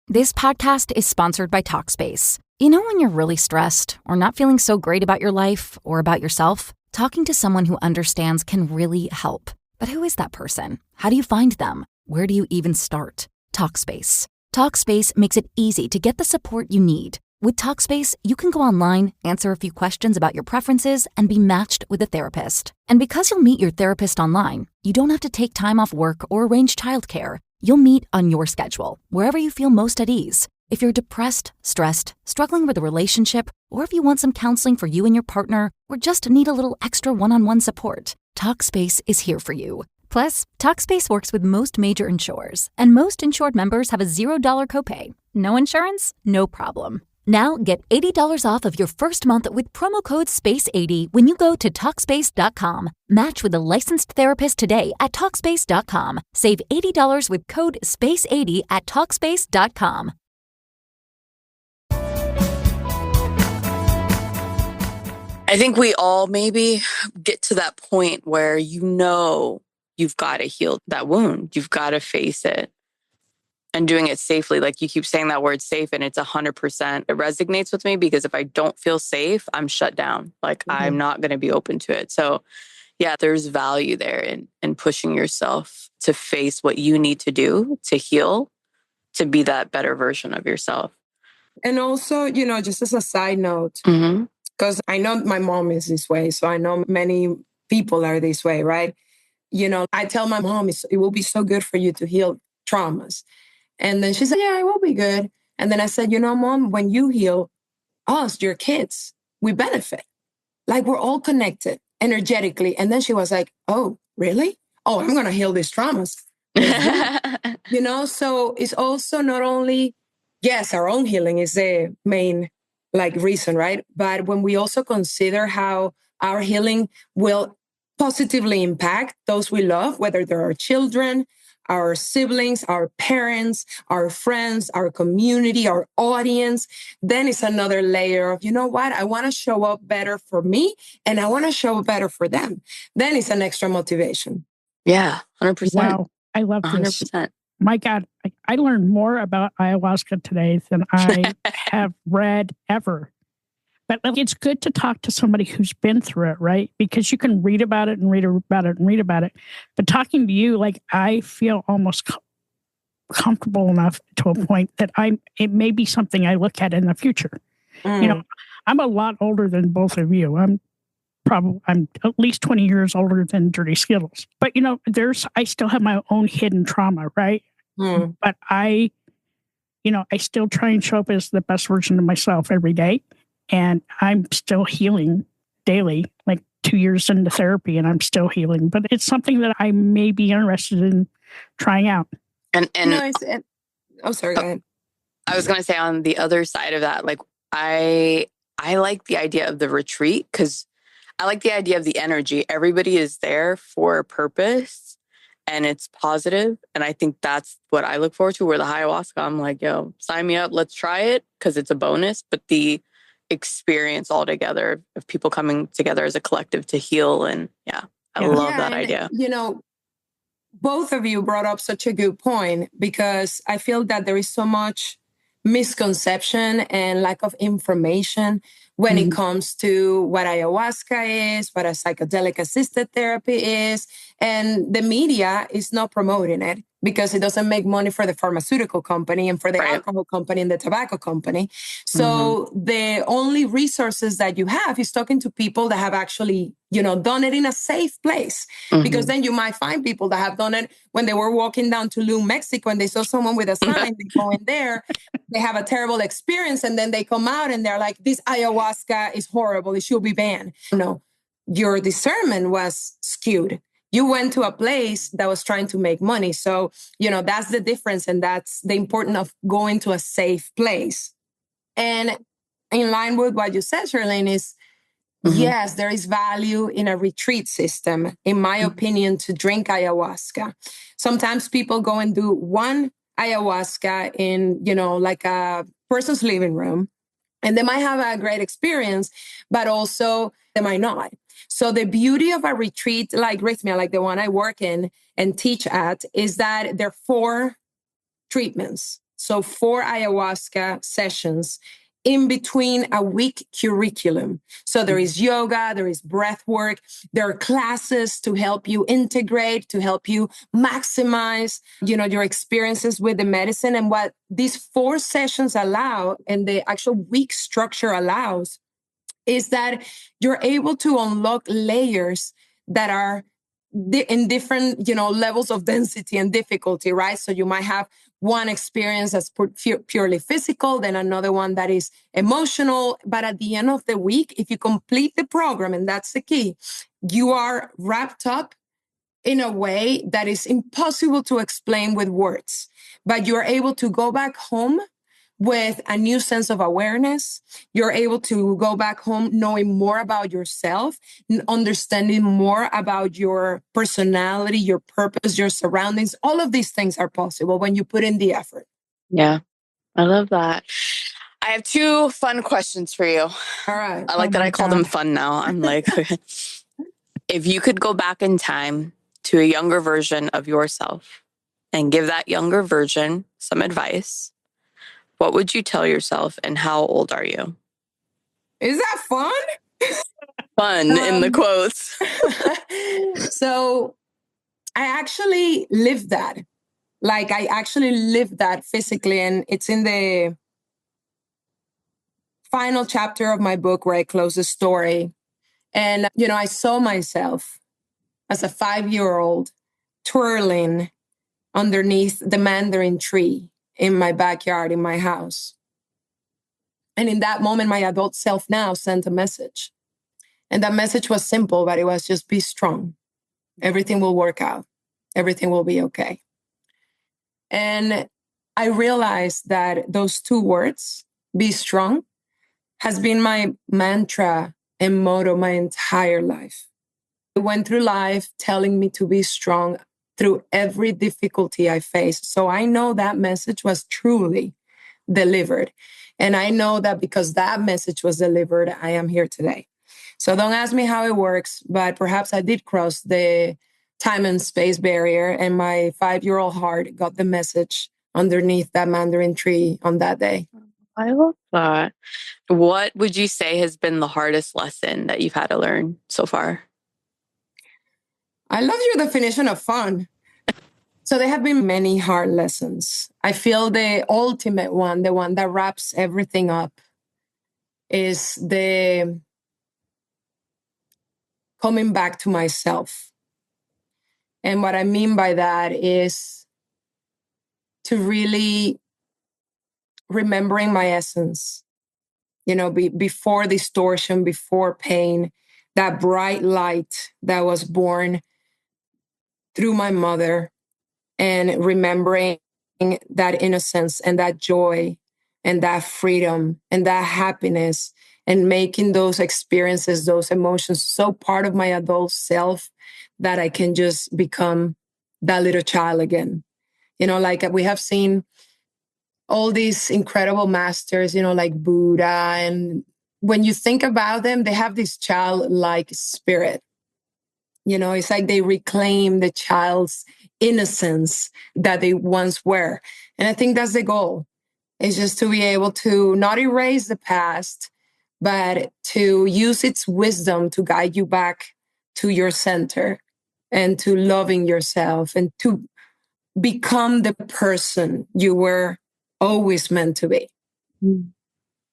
This podcast is sponsored by Talkspace. You know when you're really stressed or not feeling so great about your life or about yourself? Talking to someone who understands can really help. But who is that person? How do you find them? Where do you even start? Talkspace. Talkspace makes it easy to get the support you need. With Talkspace, you can go online, answer a few questions about your preferences, and be matched with a therapist. And because you'll meet your therapist online, you don't have to take time off work or arrange childcare. You'll meet on your schedule, wherever you feel most at ease. If you're depressed, stressed, struggling with a relationship, or if you want some counseling for you and your partner, or just need a little extra one-on-one support, Talkspace is here for you. Plus, Talkspace works with most major insurers, and most insured members have a $0 copay. No insurance? No problem. Now get $80 off of your first month with promo code SPACE80 when you go to Talkspace.com. Match with a licensed therapist today at Talkspace.com. Save $80 with code SPACE80 at Talkspace.com. I think we all maybe get to that point where you've got to heal that wound. You've got to face it. And doing it safely. Like you keep saying that word safe, and it's 100%. It resonates with me because if I don't feel safe, I'm shut down. Like I'm not going to be open to it. So yeah, there's value there in pushing yourself to face what you need to do to heal, to be that better version of yourself. And also, just as a side note, because I know my mom is this way. So I know many people are this way, right? I tell my mom, it will be so good for you to heal traumas. And then she said, yeah, it will be good. And then I said, Mom, when you heal us, your kids, we benefit. Like we're all connected energetically. And then she was like, oh, really? Oh, I'm going to heal these traumas. So it's also not only, yes, our own healing is the main reason, right? But when we also consider how our healing will positively impact those we love, whether they're our children, our siblings, our parents, our friends, our community, our audience, then it's another layer of, I want to show up better for me and I want to show up better for them. Then it's an extra motivation. Yeah, 100%. Wow, I love this. 100%. My God, I learned more about ayahuasca today than I have read ever. But it's good to talk to somebody who's been through it, right? Because you can read about it and read about it and read about it. But talking to you, I feel almost comfortable enough to a point that it may be something I look at in the future. I'm a lot older than both of you. I'm at least 20 years older than Dirty Skittles. But I still have my own hidden trauma, right? But I still try and show up as the best version of myself every day. And I'm still healing daily, 2 years into therapy, and I'm still healing. But it's something that I may be interested in trying out. And oh, sorry, go ahead. I was going to say on the other side of that, I like the idea of the retreat because I like the idea of the energy. Everybody is there for a purpose and it's positive. And I think that's what I look forward to. Where the ayahuasca, I'm like, yo, sign me up. Let's try it because it's a bonus. But the experience altogether of people coming together as a collective to heal. And I love that idea. Both of you brought up such a good point because I feel that there is so much misconception and lack of information when it comes to what ayahuasca is, what a psychedelic assisted therapy is. And the media is not promoting it because it doesn't make money for the pharmaceutical company and for the alcohol company and the tobacco company. So the only resources that you have is talking to people that have actually, done it in a safe place. Because then you might find people that have done it when they were walking down Tulum, Mexico, and they saw someone with a sign, they go in there, they have a terrible experience, and then they come out and they're like, this ayahuasca is horrible, it should be banned. No, your discernment was skewed. You went to a place that was trying to make money. So, that's the difference. And that's the importance of going to a safe place. And in line with what you said, Charlene, is yes, there is value in a retreat system, in my opinion, to drink ayahuasca. Sometimes people go and do one ayahuasca in, like a person's living room, and they might have a great experience, but also they might not. So the beauty of a retreat like Rythmia, like the one I work in and teach at, is that there are 4 treatments. So 4 ayahuasca sessions in between a week curriculum. So there is yoga, there is breath work, there are classes to help you integrate, to help you maximize, your experiences with the medicine. And what these 4 sessions allow, and the actual week structure allows, is that you're able to unlock layers that are in different, levels of density and difficulty, right? So you might have one experience that's purely physical, then another one that is emotional. But at the end of the week, if you complete the program, and that's the key, you are wrapped up in a way that is impossible to explain with words. But you're able to go back home with a new sense of awareness. You're able to go back home knowing more about yourself, understanding more about your personality, your purpose, your surroundings. All of these things are possible when you put in the effort. Yeah, I love that. I have 2 fun questions for you. All right. I like that I call them fun now. I'm like, if you could go back in time to a younger version of yourself and give that younger version some advice, what would you tell yourself, and how old are you? Is that fun? Fun in the quotes. So I actually lived that. Like I actually lived that physically. And it's in the final chapter of my book where I close the story. And, I saw myself as a 5-year-old twirling underneath the mandarin tree in my backyard, in my house. And in that moment, my adult self now sent a message. And that message was simple, but it was just be strong. Everything will work out. Everything will be okay. And I realized that those 2 words, be strong, has been my mantra and motto my entire life. I went through life telling me to be strong through every difficulty I faced. So I know that message was truly delivered. And I know that because that message was delivered, I am here today. So don't ask me how it works, but perhaps I did cross the time and space barrier, and my 5-year-old heart got the message underneath that mandarin tree on that day. I love that. What would you say has been the hardest lesson that you've had to learn so far? I love your definition of fun. So there have been many hard lessons. I feel the ultimate one, the one that wraps everything up, is the coming back to myself. And what I mean by that is to really remembering my essence, before distortion, before pain, that bright light that was born through my mother, and remembering that innocence and that joy and that freedom and that happiness, and making those experiences, those emotions so part of my adult self that I can just become that little child again. Like we have seen all these incredible masters, like Buddha. And when you think about them, they have this childlike spirit. It's like they reclaim the child's innocence that they once were. And I think that's the goal. It's just to be able to not erase the past, but to use its wisdom to guide you back to your center and to loving yourself and to become the person you were always meant to be. I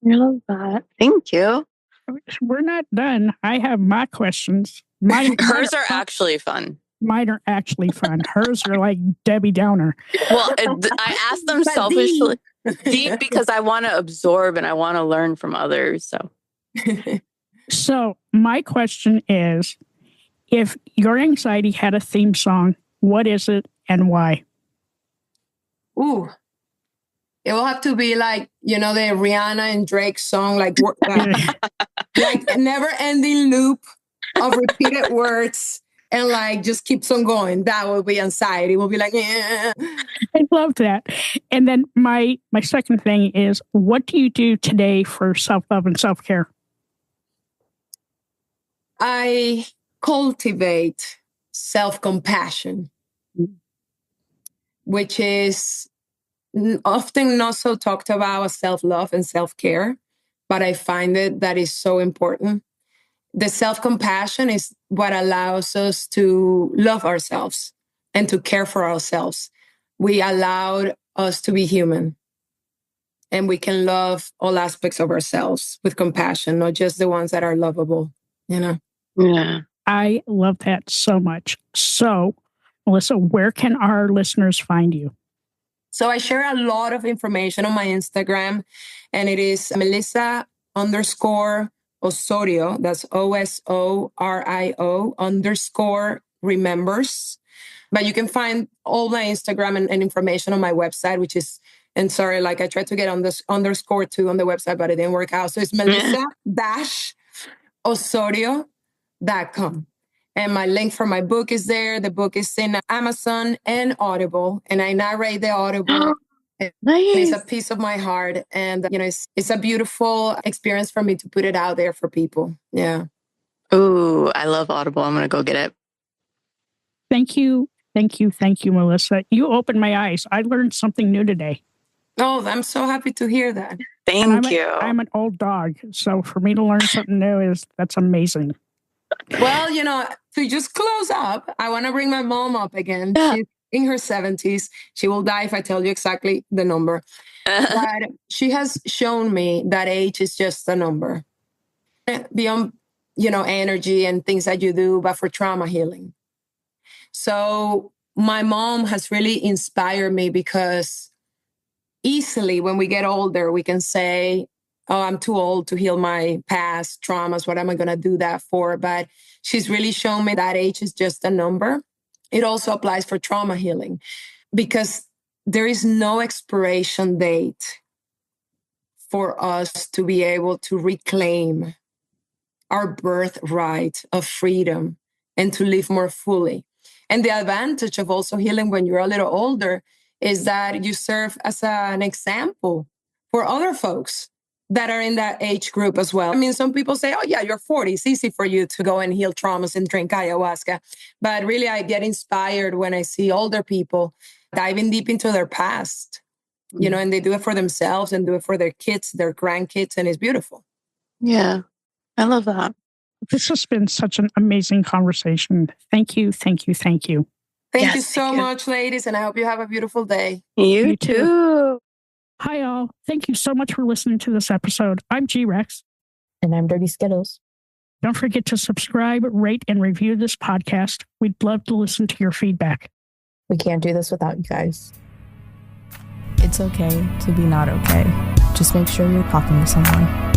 love that. Thank you. We're not done. I have my questions. Hers are actually fun. Mine are actually fun. Hers are like Debbie Downer. Well, I asked them selfishly, deep, because I want to absorb and I want to learn from others. So my question is, if your anxiety had a theme song, what is it and why? Ooh. It will have to be like, the Rihanna and Drake song, like a never-ending loop of repeated words and like just keeps on going. That will be anxiety. We'll be like, yeah. I love that. And then my second thing is, what do you do today for self-love and self-care? I cultivate self-compassion, which is often not so talked about as self-love and self-care, but I find that is so important. The self-compassion is what allows us to love ourselves and to care for ourselves. We allowed us to be human, and we can love all aspects of ourselves with compassion, not just the ones that are lovable, Yeah. I love that so much. So, Melissa, where can our listeners find you? So I share a lot of information on my Instagram, and it is Melissa_Osorio. That's OSORIO_remembers. But you can find all my Instagram and information on my website, which is, and sorry, like I tried to get on this underscore too on the website, but it didn't work out. So it's Melissa-Osorio.com. And my link for my book is there. The book is in Amazon and Audible. And I narrate the Audible. Nice. It's a piece of my heart. And, it's a beautiful experience for me to put it out there for people. Yeah. Ooh, I love Audible. I'm going to go get it. Thank you. Thank you. Thank you, Melissa. You opened my eyes. I learned something new today. Oh, I'm so happy to hear that. Thank you. I'm an old dog. So for me to learn something new that's amazing. Well, to just close up, I want to bring my mom up again. Yeah. She's in her 70s. She will die if I tell you exactly the number. But she has shown me that age is just a number. Beyond, energy and things that you do, but for trauma healing. So my mom has really inspired me because easily when we get older, we can say, oh, I'm too old to heal my past traumas. What am I going to do that for? But she's really shown me that age is just a number. It also applies for trauma healing because there is no expiration date for us to be able to reclaim our birthright of freedom and to live more fully. And the advantage of also healing when you're a little older is that you serve as an example for other folks that are in that age group as well. I mean, some people say, oh yeah, you're 40. It's easy for you to go and heal traumas and drink ayahuasca. But really, I get inspired when I see older people diving deep into their past, and they do it for themselves and do it for their kids, their grandkids, and it's beautiful. Yeah, I love that. This has been such an amazing conversation. Thank you. Thank you. Thank you. Thank you so much, ladies. And I hope you have a beautiful day. You too. Hi, all. Thank you so much for listening to this episode. I'm G-Rex. And I'm Dirty Skittles. Don't forget to subscribe, rate, and review this podcast. We'd love to listen to your feedback. We can't do this without you guys. It's okay to be not okay. Just make sure you're talking to someone.